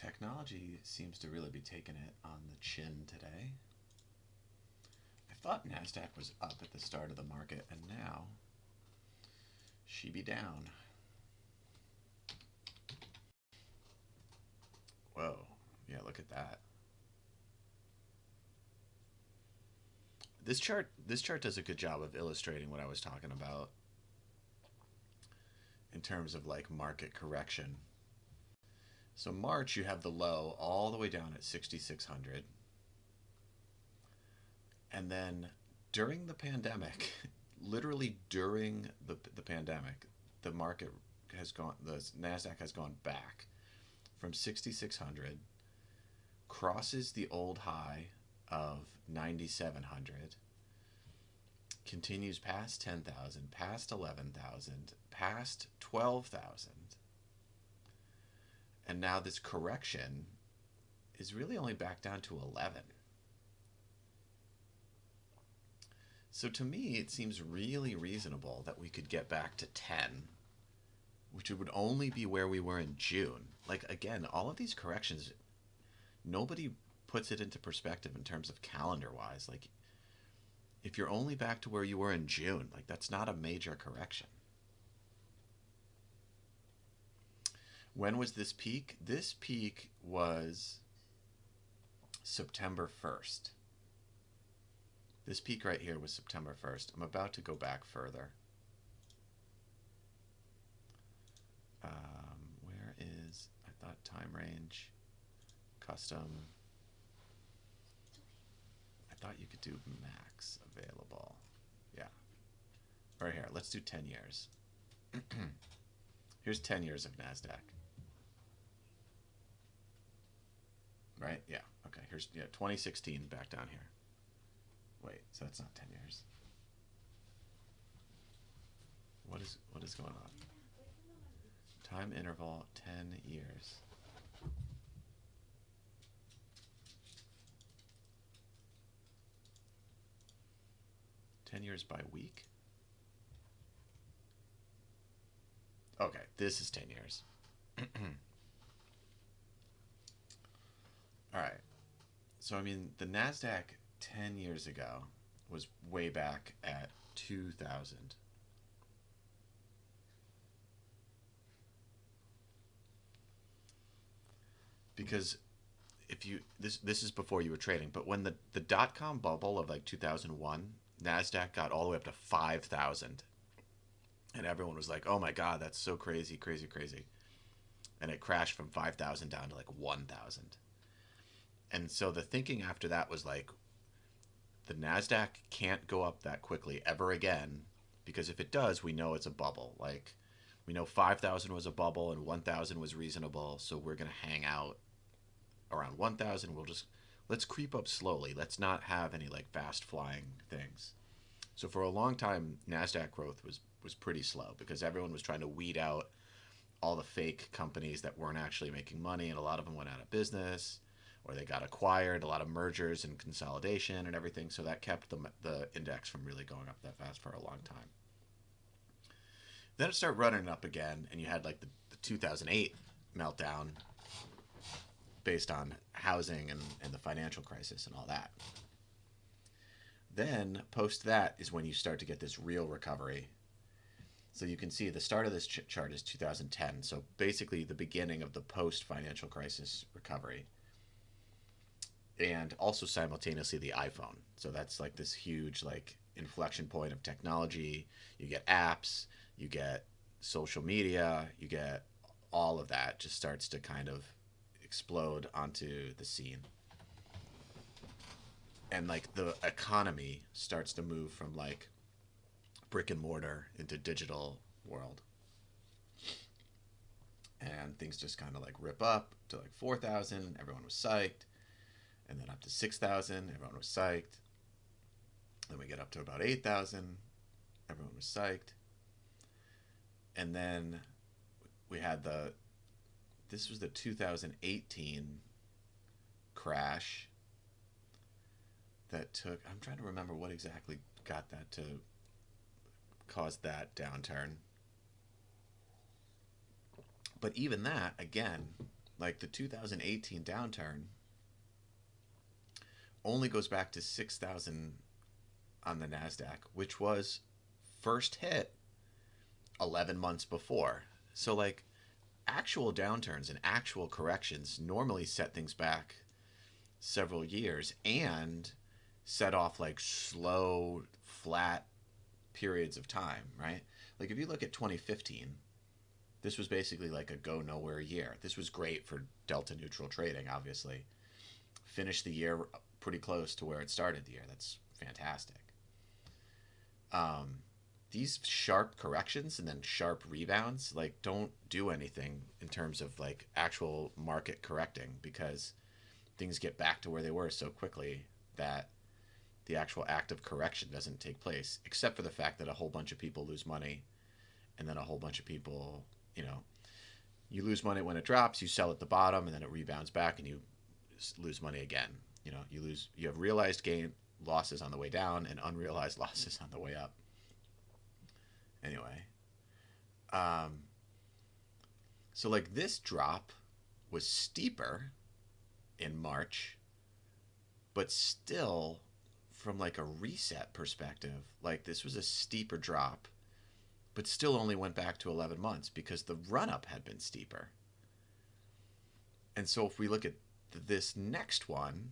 Technology seems to really be taking it on the chin today. I thought Nasdaq was up at the start of the market, and now she be down. Whoa, yeah, look at that. This chart does a good job of illustrating what I was talking about in terms of like market correction. So March, you have the low all the way down at 6,600. And then during the pandemic, literally during the pandemic, the market has gone, the NASDAQ has gone back from 6,600, crosses the old high of 9,700, continues past 10,000, past 11,000, past 12,000. And now this correction is really only back down to 11. So to me, it seems really reasonable that we could get back to 10, which would only be where we were in June. Like, again, all of these corrections, nobody puts it into perspective in terms of calendar-wise. Like, if you're only back to where you were in June, like, that's not a major correction. When was this peak? This peak was September 1st. This peak right here was September 1st. I'm about to go back further. Where is, I thought time range, custom. I thought you could do max available. Yeah. Right here, let's do 10 years. Here's 10 years of NASDAQ. Right? Yeah. Okay. Here's 2016 back down here. Wait, so that's not 10 years. What is going on? Time interval 10 years. $10 by week? Okay, this is 10 years. All right. So, I mean, the NASDAQ 10 years ago was way back at 2000. Because if you, this is before you were trading, but when the dot-com bubble of like 2001, NASDAQ got all the way up to 5,000. And everyone was like, oh my God, that's so crazy, crazy, crazy. And it crashed from 5,000 down to like 1,000. And so the thinking after that was like, the NASDAQ can't go up that quickly ever again, because if it does, we know it's a bubble. Like, we know 5,000 was a bubble and 1,000 was reasonable, so we're going to hang out around 1,000. Let's creep up slowly. Let's not have any like fast flying things. So for a long time, NASDAQ growth was pretty slow because everyone was trying to weed out all the fake companies that weren't actually making money, and a lot of them went out of business or they got acquired, a lot of mergers and consolidation and everything. So that kept the index from really going up that fast for a long time. Then it started running up again, and you had like the 2008 meltdown based on housing and the financial crisis and all that. Then post that is when you start to get this real recovery. So you can see the start of this chart is 2010. So basically the beginning of the post-financial crisis recovery. And also simultaneously the iPhone. So that's like this huge like inflection point of technology. You get apps, you get social media, you get all of that just starts to kind of explode onto the scene. And like the economy starts to move from like brick and mortar into digital world. And things just kind of like rip up to like 4,000. Everyone was psyched. And then up to 6,000. Everyone was psyched. Then we get up to about 8,000. Everyone was psyched. And then we had this was the 2018 crash that took, I'm trying to remember what exactly got that to cause that downturn. But even that, again, like the 2018 downturn only goes back to 6,000 on the Nasdaq, which was first hit 11 months before. So like actual downturns and actual corrections normally set things back several years and set off like slow, flat periods of time, right? Like if you look at 2015, this was basically like a go nowhere year. This was great for delta neutral trading, obviously. Finished the year pretty close to where it started the year. That's fantastic. Um, these sharp corrections and then sharp rebounds like don't do anything in terms of like actual market correcting because things get back to where they were so quickly that the actual act of correction doesn't take place, except for the fact that a whole bunch of people lose money and then a whole bunch of people, you know, you lose money when it drops, you sell at the bottom, and then it rebounds back and you lose money again. You know, you have realized gain losses on the way down and unrealized losses on the way up. Anyway, um, so like this drop was steeper in March, but still from like a reset perspective, like this was a steeper drop, but still only went back to 11 months because the run up had been steeper. And so if we look at this next one,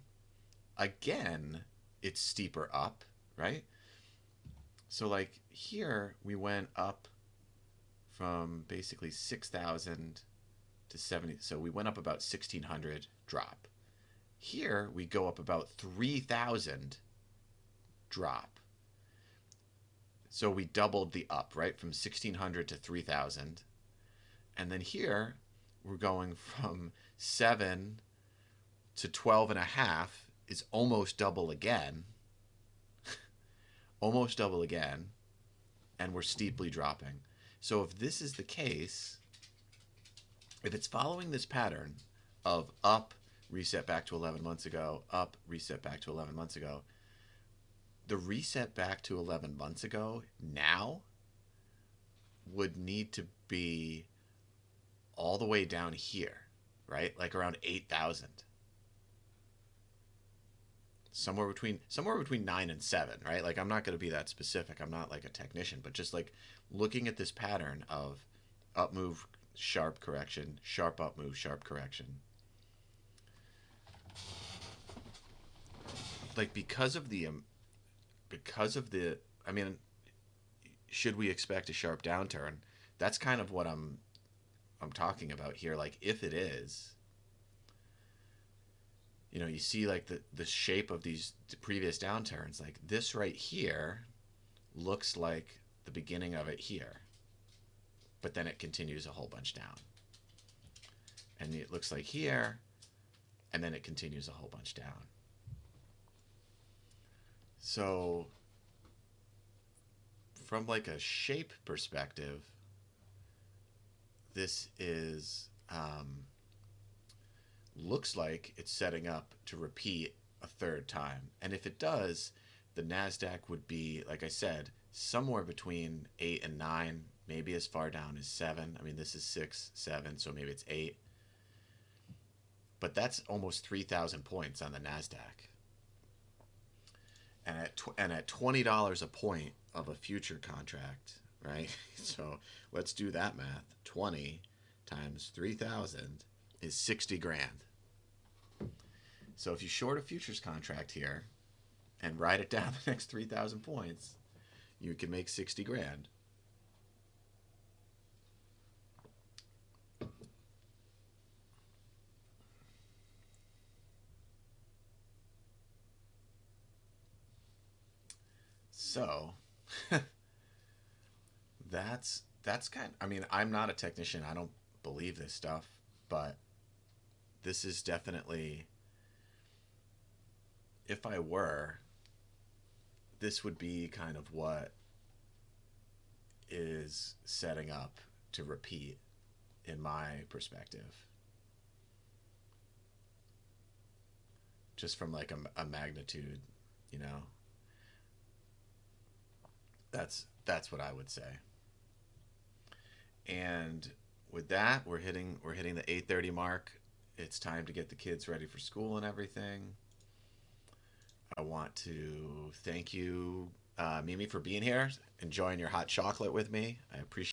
again, it's steeper up, right? So like here we went up from basically 6,000 to 70. So we went up about 1,600 drop. Here we go up about 3,000 drop. So we doubled the up, right? From 1,600 to 3,000. And then here we're going from 7 to 12 and a half is almost double again. Almost double again. And we're steeply dropping. So if this is the case, if it's following this pattern of up, reset back to 11 months ago, up, reset back to 11 months ago, the reset back to 11 months ago now would need to be all the way down here, right? Like around 8,000. Somewhere between 9 and 7, right? Like I'm not going to be that specific. I'm not like a technician, but just like looking at this pattern of up move, sharp correction, sharp up move, sharp correction. Like because of the I mean, should we expect a sharp downturn? That's kind of what I'm talking about here. Like if it is, you know, you see like the shape of these previous downturns, like this right here looks like the beginning of it here, but then it continues a whole bunch down. And it looks like here, and then it continues a whole bunch down. So from like a shape perspective, this is looks like it's setting up to repeat a third time. And if it does, the Nasdaq would be, like I said, somewhere between 8 and 9, maybe as far down as 7. I mean, this is 6, 7, so maybe it's 8. But that's almost 3,000 points on the Nasdaq. And at $20 a point of a future contract, right? So let's do that math. 20 times 3,000 is 60 grand. So if you short a futures contract here and ride it down the next 3,000 points, you can make 60 grand. So that's kind I mean, I'm not a technician. I don't believe this stuff, but this is definitely, if I were, this would be kind of what is setting up to repeat in my perspective. Just from like a magnitude, you know. That's what I would say. And with that, we're hitting the 8:30 mark. It's time to get the kids ready for school and everything. I want to thank you, Mimi, for being here, enjoying your hot chocolate with me. I appreciate